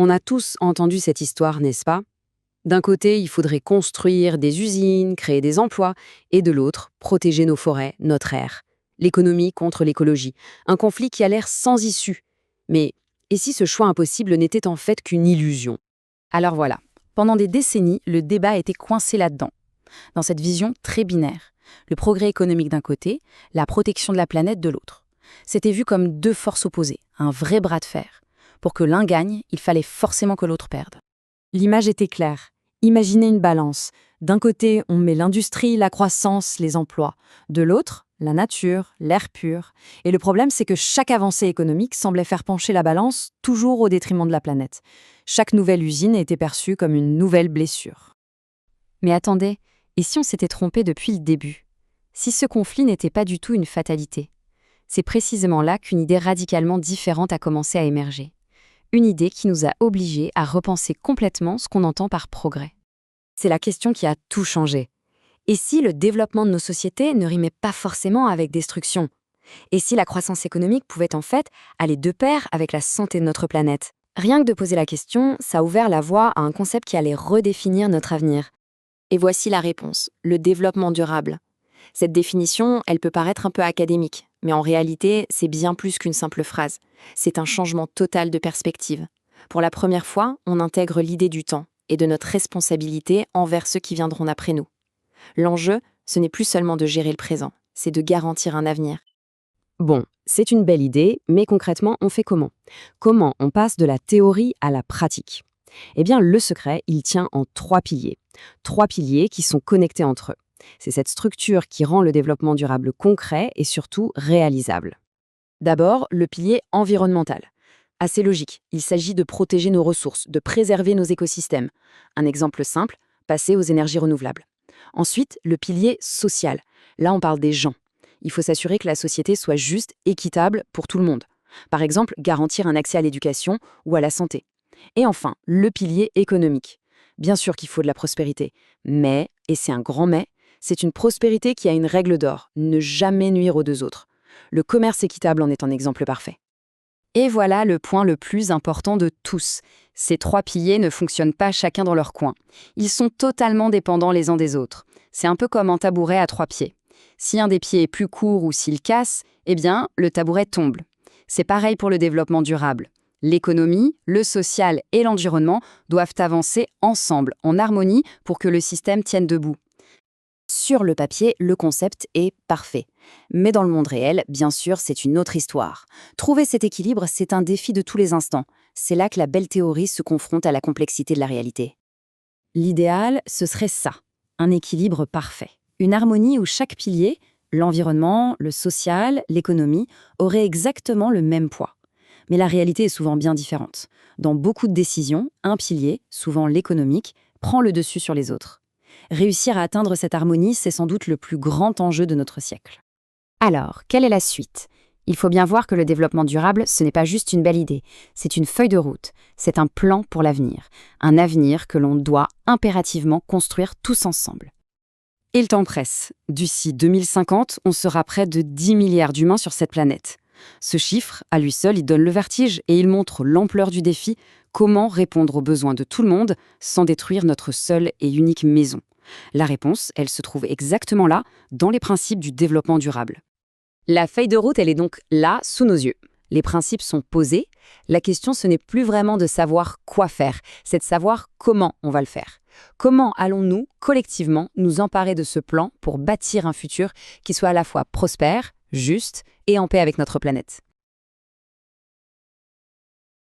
On a tous entendu cette histoire, n'est-ce pas? D'un côté, il faudrait construire des usines, créer des emplois, et de l'autre, protéger nos forêts, notre air. L'économie contre l'écologie. Un conflit qui a l'air sans issue. Mais et si ce choix impossible n'était en fait qu'une illusion? Alors voilà, pendant des décennies, le débat était coincé là-dedans, dans cette vision très binaire. Le progrès économique d'un côté, la protection de la planète de l'autre. C'était vu comme deux forces opposées, un vrai bras de fer. Pour que l'un gagne, il fallait forcément que l'autre perde. L'image était claire. Imaginez une balance. D'un côté, on met l'industrie, la croissance, les emplois. De l'autre, la nature, l'air pur. Et le problème, c'est que chaque avancée économique semblait faire pencher la balance toujours au détriment de la planète. Chaque nouvelle usine était perçue comme une nouvelle blessure. Mais attendez, et si on s'était trompé depuis le début? Si ce conflit n'était pas du tout une fatalité? C'est précisément là qu'une idée radicalement différente a commencé à émerger. Une idée qui nous a obligés à repenser complètement ce qu'on entend par progrès. C'est la question qui a tout changé. Et si le développement de nos sociétés ne rimait pas forcément avec destruction? Et si la croissance économique pouvait en fait aller de pair avec la santé de notre planète? Rien que de poser la question, ça a ouvert la voie à un concept qui allait redéfinir notre avenir. Et voici la réponse, le développement durable. Cette définition, elle peut paraître un peu académique, mais en réalité, c'est bien plus qu'une simple phrase. C'est un changement total de perspective. Pour la première fois, on intègre l'idée du temps et de notre responsabilité envers ceux qui viendront après nous. L'enjeu, ce n'est plus seulement de gérer le présent, c'est de garantir un avenir. Bon, c'est une belle idée, mais concrètement, on fait comment? Comment on passe de la théorie à la pratique? Eh bien, le secret, il tient en 3 piliers. 3 piliers qui sont connectés entre eux. C'est cette structure qui rend le développement durable concret et surtout réalisable. D'abord, le pilier environnemental. Assez logique, il s'agit de protéger nos ressources, de préserver nos écosystèmes. Un exemple simple, passer aux énergies renouvelables. Ensuite, le pilier social. Là, on parle des gens. Il faut s'assurer que la société soit juste, équitable pour tout le monde. Par exemple, garantir un accès à l'éducation ou à la santé. Et enfin, le pilier économique. Bien sûr qu'il faut de la prospérité, mais, et c'est un grand mais, c'est une prospérité qui a une règle d'or, ne jamais nuire aux deux autres. Le commerce équitable en est un exemple parfait. Et voilà le point le plus important de tous. Ces 3 piliers ne fonctionnent pas chacun dans leur coin. Ils sont totalement dépendants les uns des autres. C'est un peu comme un tabouret à 3 pieds. Si un des pieds est plus court ou s'il casse, eh bien, le tabouret tombe. C'est pareil pour le développement durable. L'économie, le social et l'environnement doivent avancer ensemble, en harmonie, pour que le système tienne debout. Sur le papier, le concept est parfait. Mais dans le monde réel, bien sûr, c'est une autre histoire. Trouver cet équilibre, c'est un défi de tous les instants. C'est là que la belle théorie se confronte à la complexité de la réalité. L'idéal, ce serait ça, un équilibre parfait. Une harmonie où chaque pilier, l'environnement, le social, l'économie, aurait exactement le même poids. Mais la réalité est souvent bien différente. Dans beaucoup de décisions, un pilier, souvent l'économique, prend le dessus sur les autres. Réussir à atteindre cette harmonie, c'est sans doute le plus grand enjeu de notre siècle. Alors, quelle est la suite? Il faut bien voir que le développement durable, ce n'est pas juste une belle idée, c'est une feuille de route, c'est un plan pour l'avenir, un avenir que l'on doit impérativement construire tous ensemble. Et le temps presse. D'ici 2050, on sera près de 10 milliards d'humains sur cette planète. Ce chiffre, à lui seul, il donne le vertige et il montre l'ampleur du défi, comment répondre aux besoins de tout le monde sans détruire notre seule et unique maison. La réponse, elle se trouve exactement là, dans les principes du développement durable. La feuille de route, elle est donc là, sous nos yeux. Les principes sont posés. La question, ce n'est plus vraiment de savoir quoi faire, c'est de savoir comment on va le faire. Comment allons-nous, collectivement, nous emparer de ce plan pour bâtir un futur qui soit à la fois prospère, juste et en paix avec notre planète?